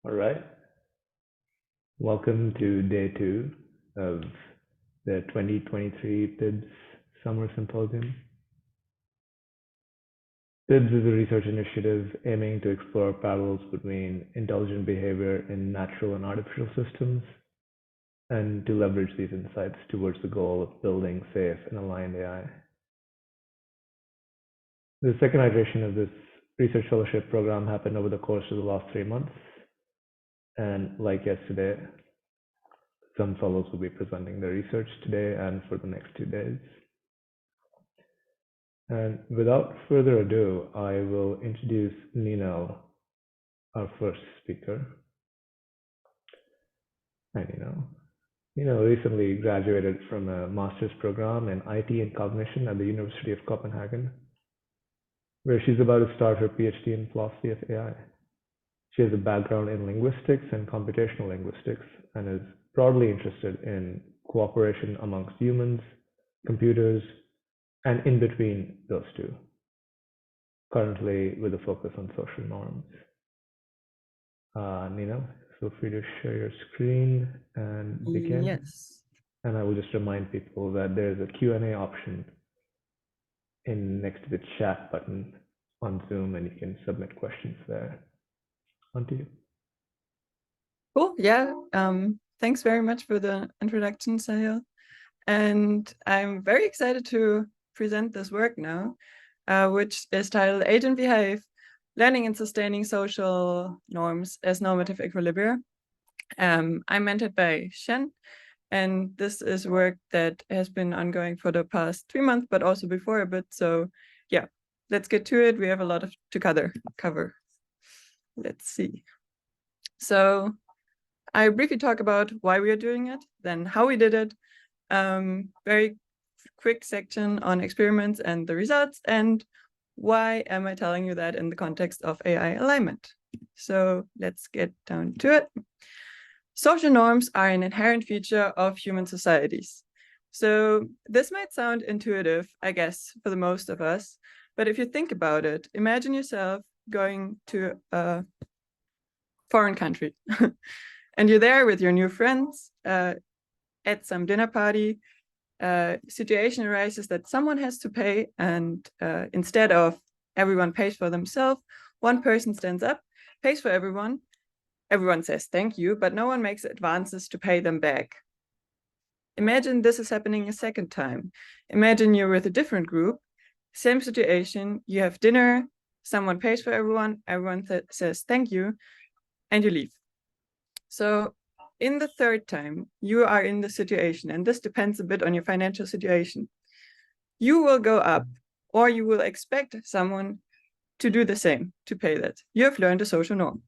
All right. Welcome to day 2 of the 2023 PIBBSS Summer Symposium. PIBBSS is a research initiative aiming to explore parallels between intelligent behavior in natural and artificial systems and to leverage these insights towards the goal of building safe and aligned AI. The second iteration of this research fellowship program happened over the course of the last 3 months. And like yesterday, some fellows will be presenting their research today and for the next 2 days. And without further ado, I will introduce Ninell, our first speaker. Hi, Ninell. Ninell recently graduated from a master's program in IT and cognition at the University of Copenhagen, where she's about to start her PhD in philosophy of AI. She has a background in linguistics and computational linguistics and is broadly interested in cooperation amongst humans, computers, and in between those two, currently with a focus on social norms. Ninell, feel free to share your screen and begin. Yes. And I will just remind people that there's a Q&A option next to the chat button on Zoom, and you can submit questions there. On to you. Cool. Yeah. Thanks very much for the introduction, Sahil. And I'm very excited to present this work now, which is titled Agent Behave, Learning and Sustaining Social Norms as Normative Equilibria. I'm mentored by Shen, and this is work that has been ongoing for the past 3 months, but also before a bit. So yeah, let's get to it. We have a lot to cover. Let's see. So I briefly talk about why we are doing it, then how we did it, very quick section on experiments and the results, and why am I telling you that in the context of AI alignment. So let's get down to it. Social norms are an inherent feature of human societies. So this might sound intuitive, I guess, for the most of us, but if you think about it, imagine yourself going to a foreign country and you're there with your new friends at some dinner party. Situation arises that someone has to pay, and instead of everyone pays for themselves, one person stands up, pays for everyone. Everyone says thank you, but no one makes advances to pay them back. Imagine this is happening a second time. Imagine you're with a different group, same situation, you have dinner, someone pays for everyone says thank you, and you leave. So in the third time, you are in the situation, and this depends a bit on your financial situation. You will go up, or you will expect someone to do the same, to pay that. You have learned a social norm.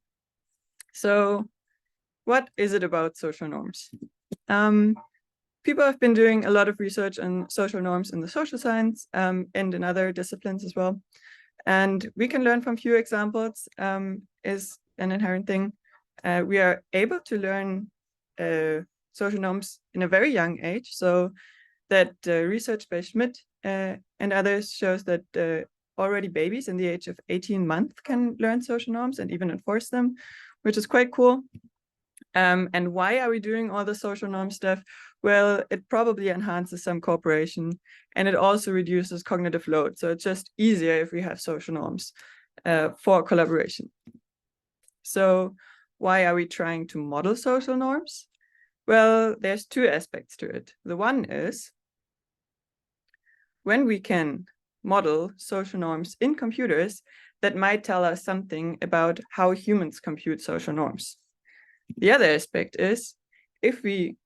So what is it about social norms? People have been doing a lot of research on social norms in the social science and in other disciplines as well. And we can learn from few examples, is an inherent thing. We are able to learn social norms in a very young age, so that research by Schmidt and others shows that already babies in the age of 18 months can learn social norms and even enforce them, which is quite cool. And why are we doing all the social norm stuff? Well, it probably enhances some cooperation, and it also reduces cognitive load. So it's just easier if we have social norms for collaboration. So why are we trying to model social norms? Well, there's 2 aspects to it. The one is when we can model social norms in computers, that might tell us something about how humans compute social norms. The other aspect is if we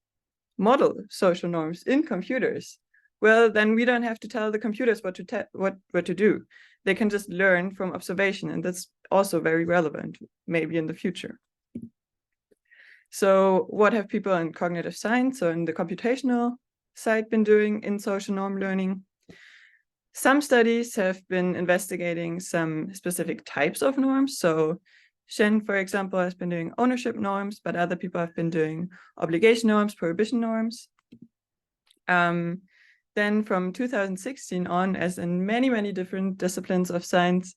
model social norms in computers, well, then we don't have to tell the computers what to do. They can just learn from observation, and that's also very relevant, maybe in the future. So what have people in cognitive science or in the computational side been doing in social norm learning? Some studies have been investigating some specific types of norms. So Shen, for example, has been doing ownership norms, but other people have been doing obligation norms, prohibition norms. Then from 2016 on, as in many, many different disciplines of science,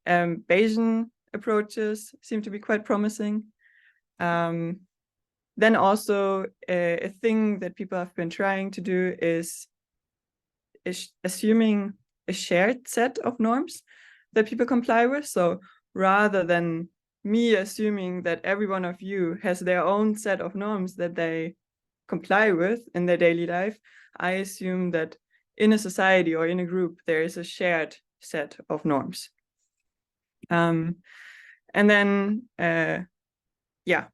Bayesian approaches seem to be quite promising. Then also a thing that people have been trying to do is assuming a shared set of norms that people comply with. So rather than me assuming that every one of you has their own set of norms that they comply with in their daily life, I assume that in a society or in a group, there is a shared set of norms. And then, yeah,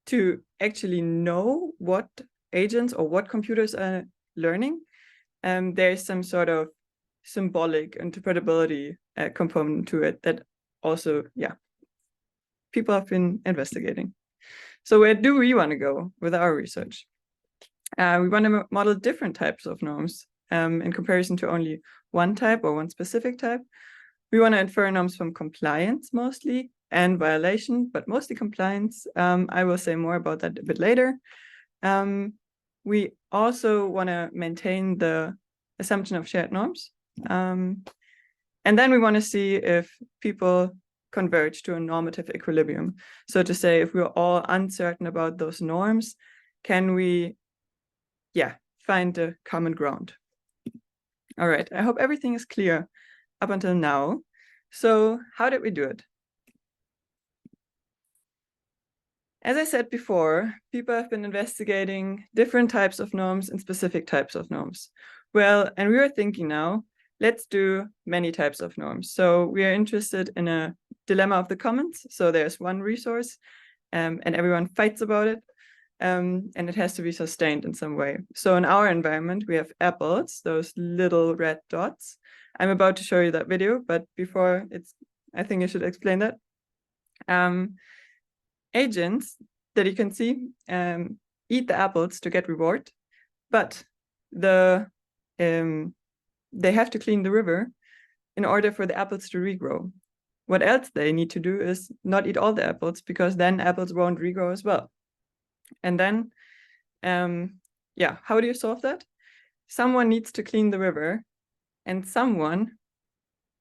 to actually know what agents or what computers are learning, there's some sort of symbolic interpretability component to it that also, yeah, people have been investigating. So where do we want to go with our research? We want to model different types of norms in comparison to only one type or one specific type. We want to infer norms from compliance mostly and violation, but mostly compliance. I will say more about that a bit later. We also want to maintain the assumption of shared norms. And then we want to see if people converge to a normative equilibrium. So to say, if we're all uncertain about those norms, can we, find a common ground? All right, I hope everything is clear up until now. So how did we do it? As I said before, people have been investigating different types of norms and specific types of norms. Well, and we are thinking now, let's do many types of norms. So we are interested in a dilemma of the commons. So there's one resource and everyone fights about it. And it has to be sustained in some way. So in our environment, we have apples, those little red dots. I'm about to show you that video, but before I think I should explain that. Agents that you can see eat the apples to get reward, but they have to clean the river in order for the apples to regrow. What else they need to do is not eat all the apples, because then apples won't regrow as well. And then, how do you solve that? Someone needs to clean the river, and someone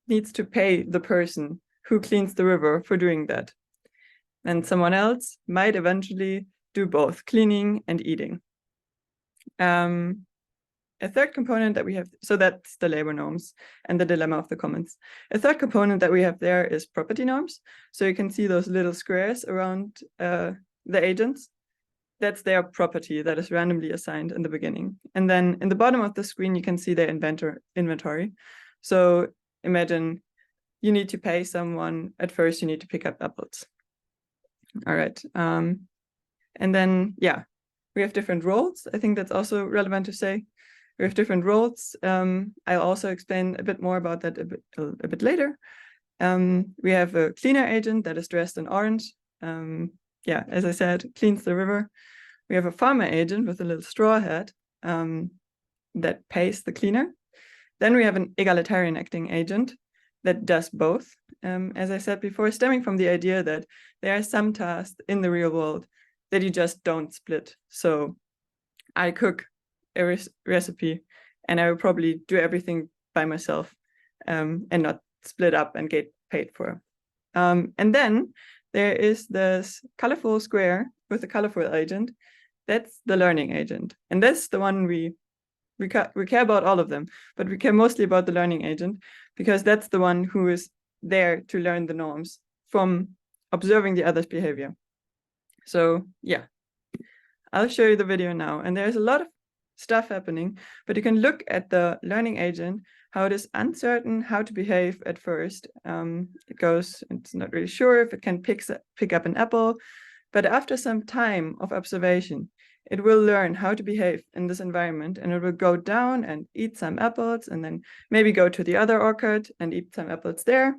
needs to pay the person who cleans the river for doing that. And someone else might eventually do both cleaning and eating. A third component that we have, so that's the labor norms and the dilemma of the commons. A third component that we have there is property norms. So you can see those little squares around the agents. That's their property that is randomly assigned in the beginning. And then in the bottom of the screen, you can see their inventory. So imagine you need to pay someone. At first, you need to pick up apples. All right. And then, we have different roles. I think that's also relevant to say. We have different roles. I'll also explain a bit more about that a bit later. We have a cleaner agent that is dressed in orange. As I said, cleans the river. We have a farmer agent with a little straw hat that pays the cleaner. Then we have an egalitarian acting agent that does both. As I said before, stemming from the idea that there are some tasks in the real world that you just don't split. So I cook a recipe and I will probably do everything by myself and not split up and get paid for. And then there is this colorful square with a colorful agent. That's the learning agent. And that's the one we care about all of them, but we care mostly about the learning agent because that's the one who is there to learn the norms from observing the other's behavior. So I'll show you the video now. And there's a lot of stuff happening, but you can look at the learning agent, how it is uncertain how to behave at first. It's not really sure if it can pick up an apple, but after some time of observation, it will learn how to behave in this environment, and it will go down and eat some apples and then maybe go to the other orchard and eat some apples there.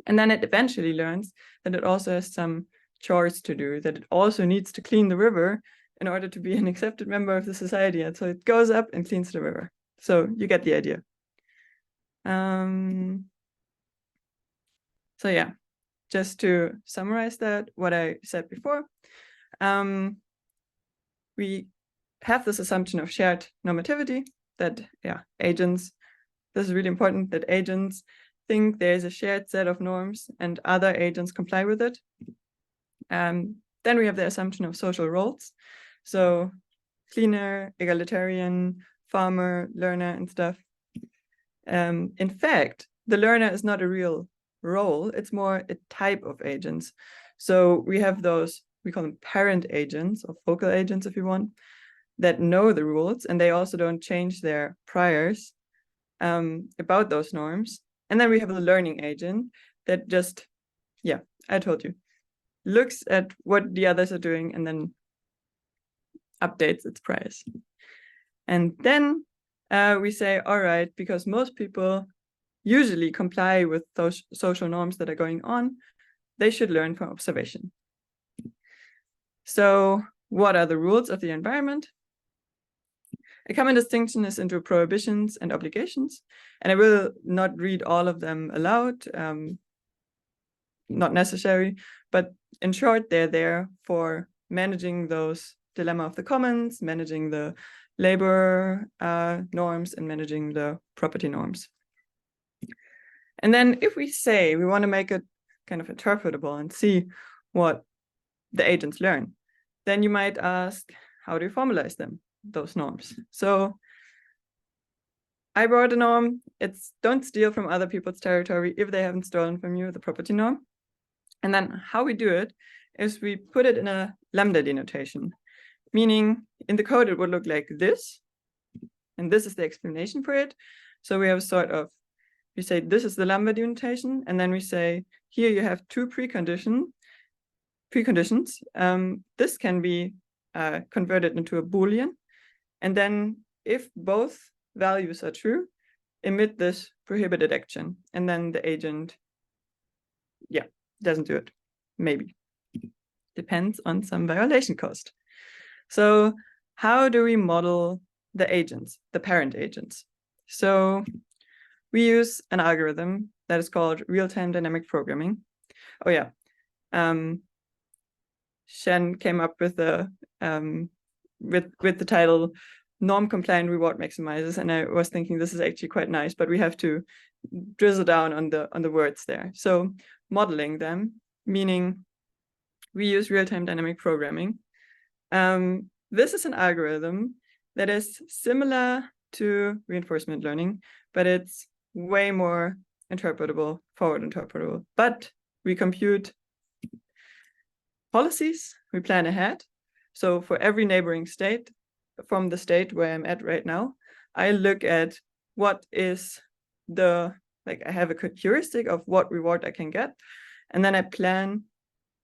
And then it eventually learns that it also has some chores to do, that it also needs to clean the river in order to be an accepted member of the society. And so it goes up and cleans the river. So you get the idea. Just to summarize that, what I said before, we have this assumption of shared normativity that agents, this is really important, that agents think there's a shared set of norms and other agents comply with it. Then we have the assumption of social roles. So cleaner, egalitarian, farmer, learner, and stuff. In fact, the learner is not a real role, it's more a type of agents. So we have those, we call them parent agents or focal agents if you want, that know the rules, and they also don't change their priors about those norms. And then we have the learning agent that just, yeah, I told you, looks at what the others are doing and then updates its priors. And then we say, all right, because most people usually comply with those social norms that are going on, they should learn from observation. So what are the rules of the environment? A common distinction is into prohibitions and obligations, and I will not read all of them aloud, not necessary, but in short, they're there for managing those dilemma of the commons, managing the labor norms, and managing the property norms. And then if we say we want to make it kind of interpretable and see what the agents learn, then you might ask, how do you formalize them, those norms? So I brought a norm. It's don't steal from other people's territory if they haven't stolen from you, the property norm. And then how we do it is we put it in a lambda denotation, meaning in the code it would look like this, and this is the explanation for it. So we have sort of, we say this is the lambda denotation, and then we say here you have two preconditions. This can be converted into a Boolean, and then if both values are true, emit this prohibited action, and then the agent, yeah, doesn't do it. Maybe. Depends on some violation cost. So how do we model the agents, the parent agents? So we use an algorithm that is called real-time dynamic programming. Oh yeah. Shen came up with the title norm compliant reward maximizers, and I was thinking this is actually quite nice, but we have to drizzle down on the words there. So modeling them, meaning we use real-time dynamic programming. This is an algorithm that is similar to reinforcement learning, but it's way more interpretable, forward interpretable. But we compute policies, we plan ahead. So for every neighboring state, from the state where I'm at right now, I look at what is the, like I have a heuristic of what reward I can get. And then I plan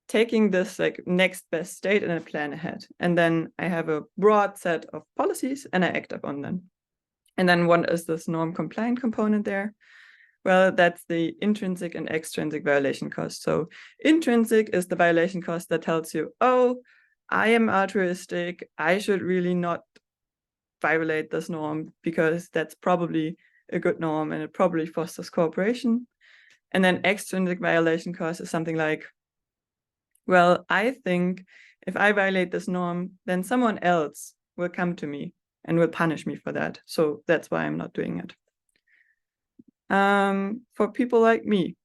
taking this like next best state and I plan ahead. And then I have a broad set of policies and I act upon them. And then what is this norm compliant component there? Well, that's the intrinsic and extrinsic violation cost. So intrinsic is the violation cost that tells you, oh, I am altruistic, I should really not violate this norm because that's probably a good norm and it probably fosters cooperation. And then extrinsic violation cost is something like, well, I think if I violate this norm, then someone else will come to me and will punish me for that. So that's why I'm not doing it. For people like me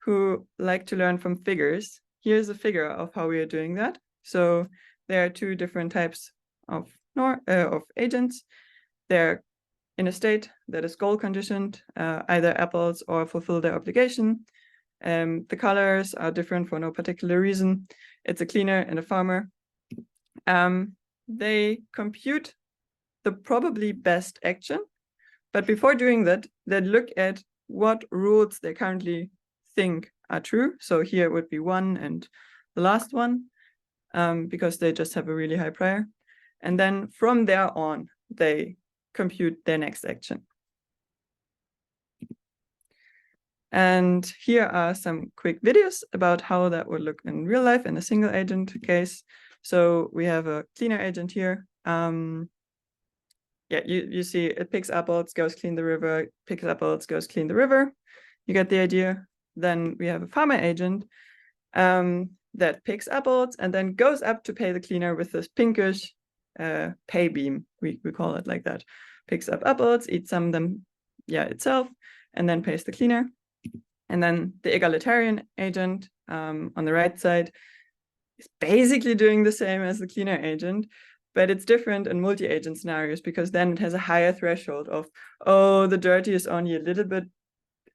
who like to learn from figures, here's a figure of how we are doing that. So there are two different types of agents. They're in a state that is goal conditioned, either apples or fulfill their obligation. The colors are different for no particular reason. It's a cleaner and a farmer. They compute the probably best action, but before doing that, they look at what rules they currently think are true. So here it would be 1 and the last one, because they just have a really high prior. And then from there on, they compute their next action. And here are some quick videos about how that would look in real life in a single agent case. So we have a cleaner agent here. Yeah, you see it picks apples, goes clean the river, picks apples, goes clean the river. You get the idea. Then we have a farmer agent that picks apples and then goes up to pay the cleaner with this pinkish pay beam. We call it like that. Picks up apples, eats some of them, yeah, itself, and then pays the cleaner. And then the egalitarian agent on the right side is basically doing the same as the cleaner agent, but it's different in multi-agent scenarios because then it has a higher threshold of, oh, the dirty is only a little bit,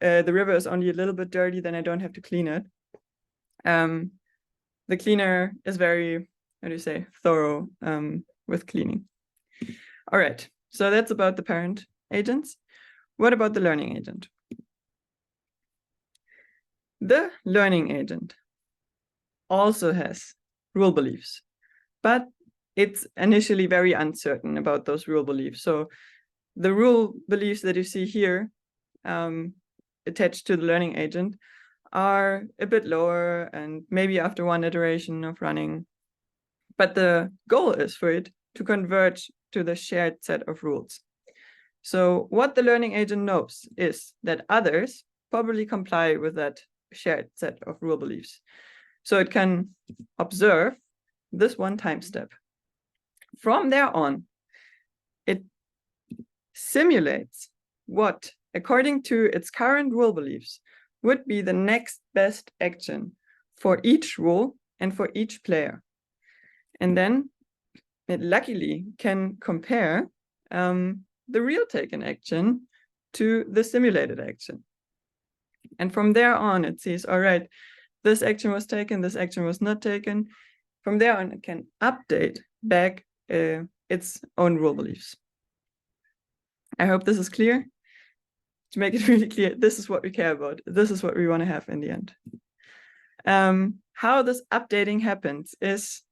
the river is only a little bit dirty, then I don't have to clean it. The cleaner is very, how do you say, thorough with cleaning. All right, so that's about the parent agents. What about the learning agent? The learning agent also has rule beliefs, but it's initially very uncertain about those rule beliefs. So the rule beliefs that you see here attached to the learning agent are a bit lower and maybe after one iteration of running. But the goal is for it to converge to the shared set of rules. So what the learning agent knows is that others probably comply with that shared set of rule beliefs. So it can observe this one time step. From there on, it simulates what, according to its current rule beliefs, would be the next best action for each rule and for each player. And then it luckily can compare the real taken action to the simulated action. And from there on, it sees, all right, this action was taken, this action was not taken. From there on, it can update back its own rule beliefs. I hope this is clear. To make it really clear, this is what we care about. This is what we want to have in the end. How this updating happens is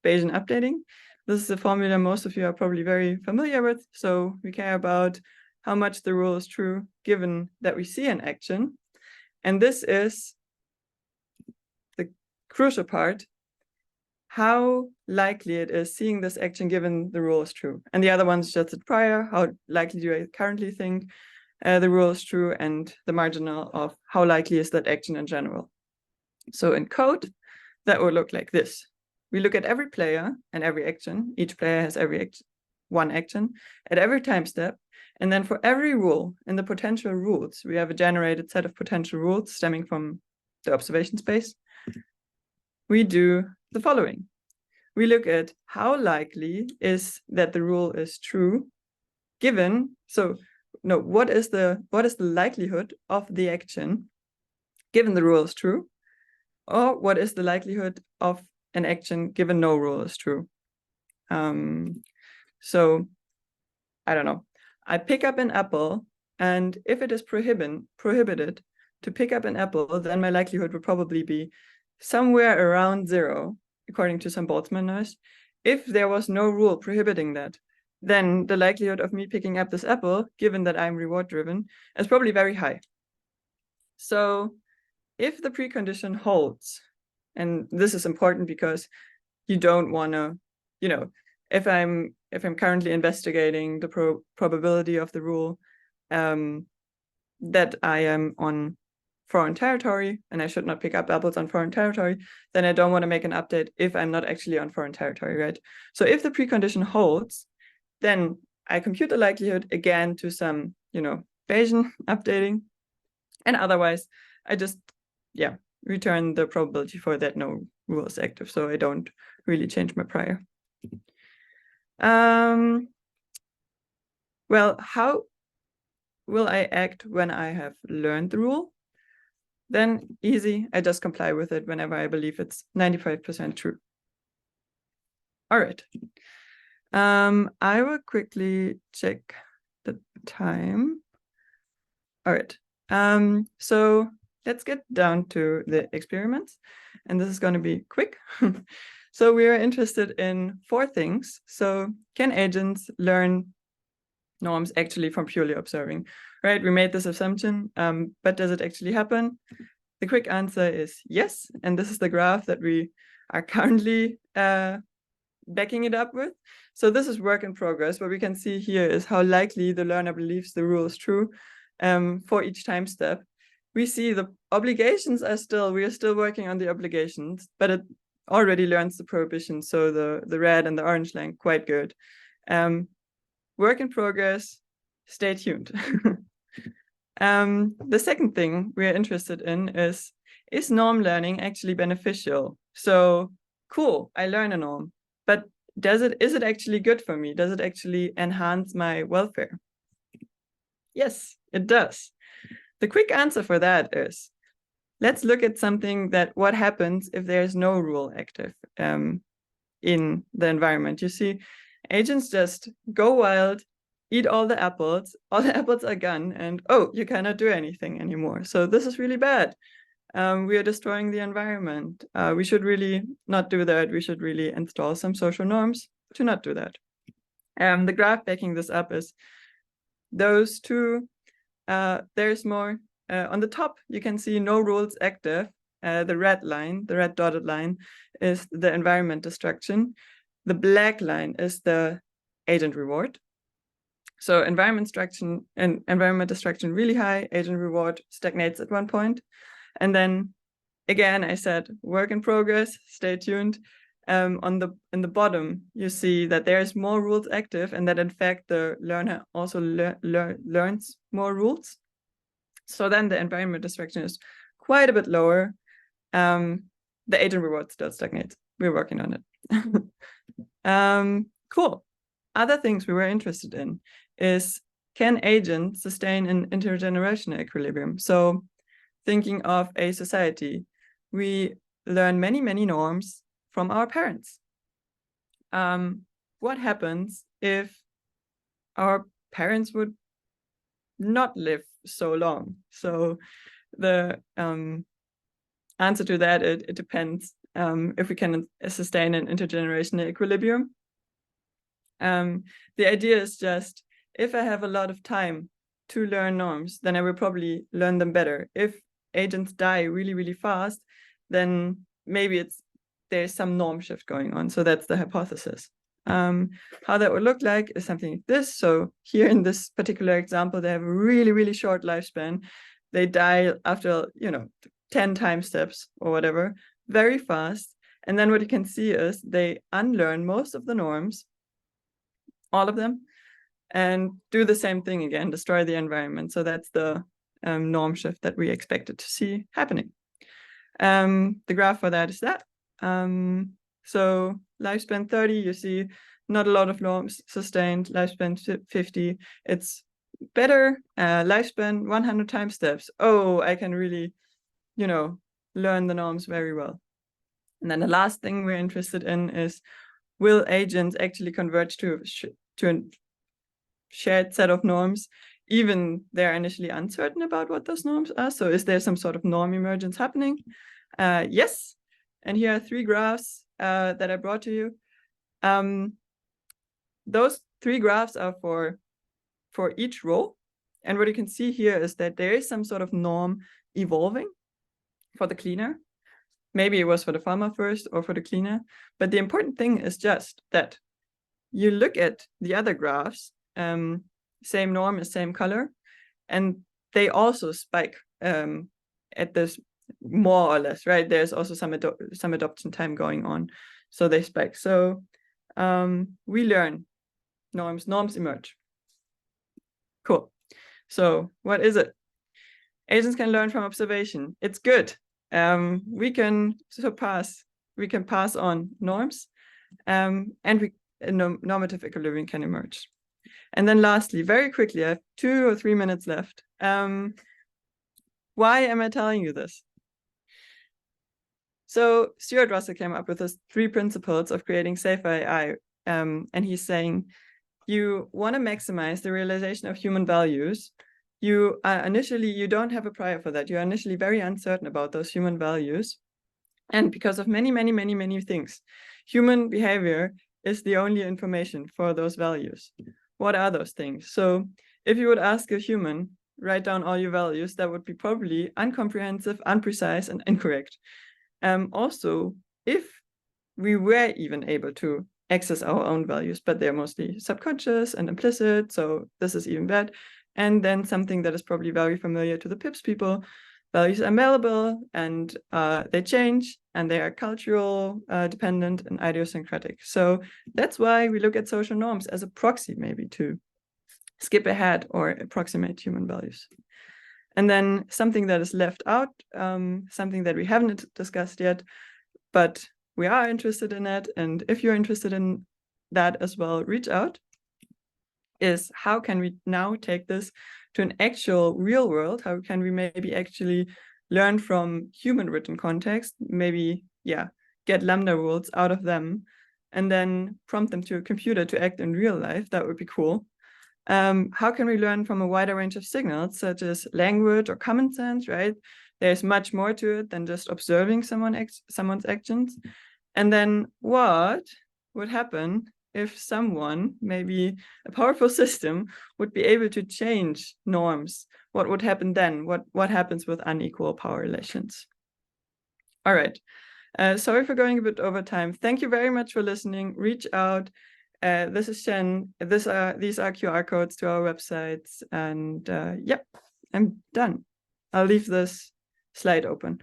Bayesian updating. This is a formula most of you are probably very familiar with. So we care about how much the rule is true given that we see an action. And this is the crucial part, how likely it is seeing this action given the rule is true. And the other one's just the prior, how likely do I currently think the rule is true, and the marginal of how likely is that action in general. So in code, that would look like this. We look at every player and every action. Each player has one action at every time step. And then for every rule in the potential rules, we have a generated set of potential rules stemming from the observation space. We do the following. We look at how likely is that the rule is true given, what is the likelihood of the action given the rule is true, or what is the likelihood of an action given no rule is true. So I don't know. I pick up an apple, and if it is prohibited to pick up an apple, then my likelihood would probably be somewhere around 0, according to some Boltzmann noise. If there was no rule prohibiting that, then the likelihood of me picking up this apple, given that I'm reward driven, is probably very high. So if the precondition holds, and this is important because you don't want to, if I'm currently investigating the probability of the rule that I am on foreign territory and I should not pick up apples on foreign territory, then I don't want to make an update if I'm not actually on foreign territory, right? So if the precondition holds, then I compute the likelihood again to some, Bayesian updating, and otherwise I just, return the probability for that no rule is active. So I don't really change my prior. Well, how will I act when I have learned the rule? Then easy, I just comply with it whenever I believe it's 95% true. All right. I will quickly check the time. All right. So let's get down to the experiments, and this is going to be quick. So we are interested in 4 things. So can agents learn norms actually from purely observing, right? We made this assumption, but does it actually happen? The quick answer is yes. And this is the graph that we are currently backing it up with. So this is work in progress. What we can see here is how likely the learner believes the rule is true for each time step. We see the obligations we are still working on the obligations, but it already learns the prohibition. So the red and the orange line, quite good. Work in progress, stay tuned. The second thing we are interested in is norm learning actually beneficial? So cool, I learn a norm, but is it actually good for me? Does it actually enhance my welfare? Yes, it does. The quick answer for that is, let's look at something what happens if there's no rule active in the environment. You see, agents just go wild, eat all the apples are gone, and oh, you cannot do anything anymore. So this is really bad. We are destroying the environment. We should really not do that. We should really install some social norms to not do that. The graph backing this up is those two. There's more. On the top, you can see no rules active. The red line, the red dotted line, is the environment destruction. The black line is the agent reward. So environment destruction really high, agent reward stagnates at one point. And then again, I said work in progress, stay tuned. In the bottom, you see that there's more rules active, and that in fact the learner also learns more rules. So then the environment destruction is quite a bit lower. The agent reward still stagnates. We're working on it. Cool. Other things we were interested in is, can agents sustain an intergenerational equilibrium? So thinking of a society, we learn many, many norms from our parents. What happens if our parents would not live so long? So the answer to that, it depends if we can sustain an intergenerational equilibrium. The idea is just, if I have a lot of time to learn norms, then I will probably learn them better. If agents die really, really fast, then maybe there's some norm shift going on. So that's the hypothesis. How that would look like is something like this. So here in this particular example, they have a really, really short lifespan. They die after, 10 time steps or whatever, very fast. And then what you can see is they unlearn most of the norms, all of them, and do the same thing again, destroy the environment. So that's the norm shift that we expected to see happening. The graph for that is that. So lifespan 30, you see not a lot of norms sustained. Lifespan 50, it's better. Lifespan 100 time steps. Oh, I can really, learn the norms very well. And then the last thing we're interested in is, will agents actually converge to a shared set of norms, even they're initially uncertain about what those norms are? So is there some sort of norm emergence happening? Yes. And here are 3 graphs that I brought to you. Those 3 graphs are for each row. And what you can see here is that there is some sort of norm evolving for the cleaner. Maybe it was for the farmer first or for the cleaner. But the important thing is just that you look at the other graphs, same norm is same color, and they also spike at this more or less, right? There's also some adoption time going on, so they spike. So we learn norms emerge. Cool. So what is it? Agents can learn from observation. It's good. We can pass on norms, and a normative equilibrium can emerge. And then lastly, very quickly, I have 2 or 3 minutes left. Why am I telling you this? So Stuart Russell came up with his 3 principles of creating safer AI. And he's saying, you want to maximize the realization of human values. You don't have a prior for that. You're initially very uncertain about those human values. And because of many, many, many, many things, human behavior is the only information for those values. What are those things? So if you would ask a human, write down all your values, that would be probably incomprehensive, imprecise, and incorrect. Also, if we were even able to access our own values, but they're mostly subconscious and implicit, so this is even bad. And then something that is probably very familiar to the PIBBSS people, values are malleable and they change, and they are cultural dependent and idiosyncratic. So that's why we look at social norms as a proxy, maybe to skip ahead or approximate human values. And then something that is left out, something that we haven't discussed yet, but we are interested in it, and if you're interested in that as well, reach out, is how can we now take this to an actual real world? How can we maybe actually learn from human written context, maybe, get lambda rules out of them, and then prompt them to a computer to act in real life? That would be cool. How can we learn from a wider range of signals, such as language or common sense, right? There's much more to it than just observing someone's actions. And then what would happen if someone, maybe a powerful system, would be able to change norms? What would happen then? What happens with unequal power relations? All right. Sorry for going a bit over time. Thank you very much for listening. Reach out. This is Shen. These are QR codes to our websites. And yep, I'm done. I'll leave this slide open,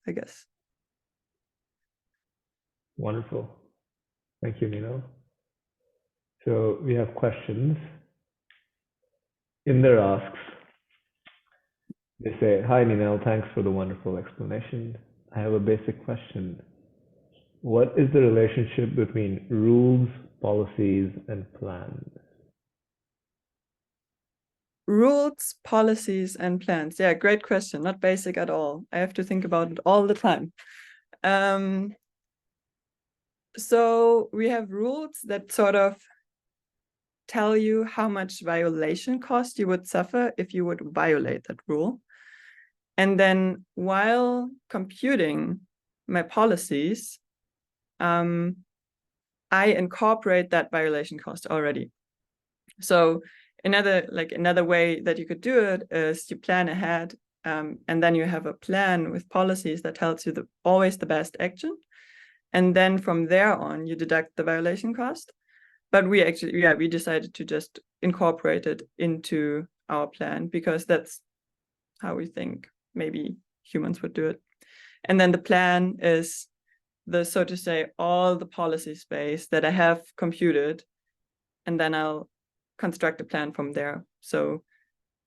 I guess. Wonderful. Thank you, Ninell. So we have questions. Inder asks, they say, "Hi Ninell, thanks for the wonderful explanation. I have a basic question. What is the relationship between rules, policies, and plans?" Rules, policies, and plans. Yeah, great question. Not basic at all. I have to think about it all the time. So we have rules that sort of tell you how much violation cost you would suffer if you would violate that rule. And then while computing my policies, I incorporate that violation cost already. So another way that you could do it is you plan ahead, and then you have a plan with policies that tells you always the best action. And then from there on, you deduct the violation cost. But we actually, we decided to just incorporate it into our plan because that's how we think maybe humans would do it. And then the plan is so to say, all the policy space that I have computed, and then I'll construct a plan from there. So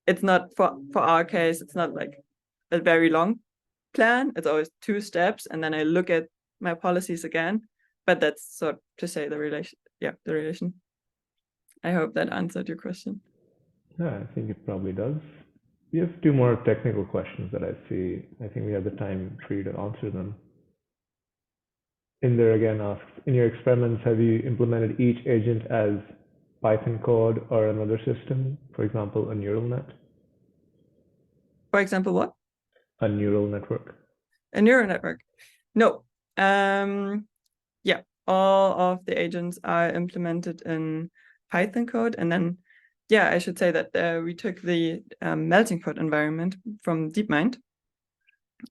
it's not, for our case, it's not like a very long plan. It's always 2 steps, and then I look at my policies again. But that's sort of to say the relation. Yeah, the relation. I hope that answered your question. Yeah, I think it probably does. We have 2 more technical questions that I see. I think we have the time for you to answer them. Inder again asks, in your experiments, have you implemented each agent as Python code or another system, for example, a neural net? For example, what? A neural network. A neural network. No. Yeah, all of the agents are implemented in Python code. And then, yeah, I should say that we took the melting pot environment from DeepMind.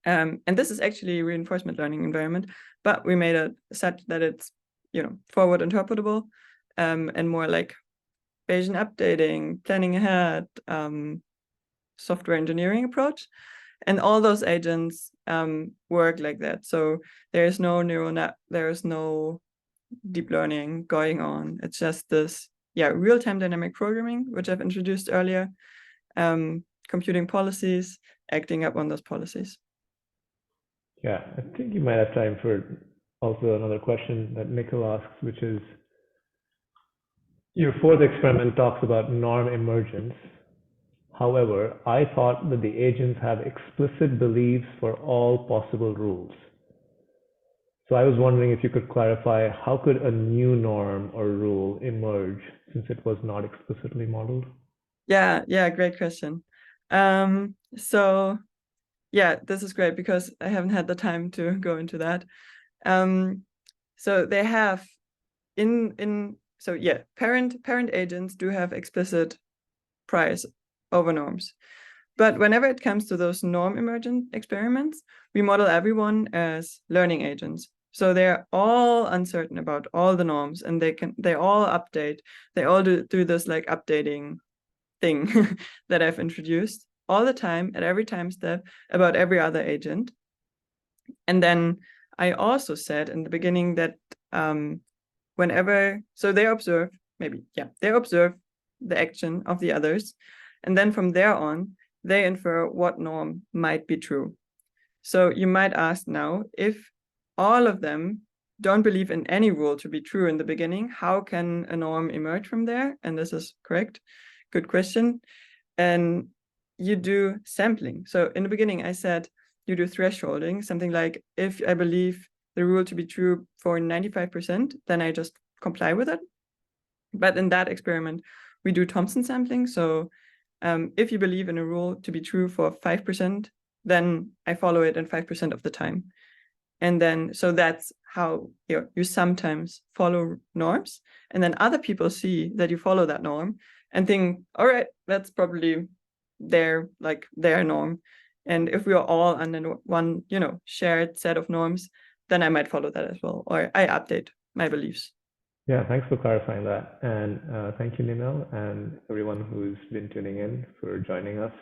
And this is actually a reinforcement learning environment, but we made it such that it's, forward interpretable, and more like Bayesian updating, planning ahead, software engineering approach. And all those agents work like that. So there is no neural net, there is no deep learning going on. It's just this, real-time dynamic programming, which I've introduced earlier, computing policies, acting up on those policies. Yeah, I think you might have time for also another question that Nicole asks, which is, your 4th experiment talks about norm emergence. However, I thought that the agents have explicit beliefs for all possible rules. So I was wondering if you could clarify, how could a new norm or rule emerge since it was not explicitly modeled? Yeah, great question. So yeah, this is great because I haven't had the time to go into that. So they have parent agents do have explicit priors over norms. But whenever it comes to those norm emergent experiments, we model everyone as learning agents. So they're all uncertain about all the norms, and they all update. They all do this like updating thing that I've introduced all the time at every time step about every other agent. And then I also said in the beginning that they observe the action of the others, and then from there on, they infer what norm might be true. So you might ask now, if all of them don't believe in any rule to be true in the beginning, how can a norm emerge from there? And this is correct. Good question. And you do sampling. So in the beginning, I said you do thresholding, something like if I believe the rule to be true for 95%, then I just comply with it. But in that experiment, we do Thompson sampling. So if you believe in a rule to be true for 5%, then I follow it in 5% of the time. And then, so that's how you sometimes follow norms. And then other people see that you follow that norm and think, all right, that's probably their norm. And if we are all under one, shared set of norms, then I might follow that as well, or I update my beliefs. Yeah, thanks for clarifying that. And thank you, Ninell, and everyone who's been tuning in for joining us.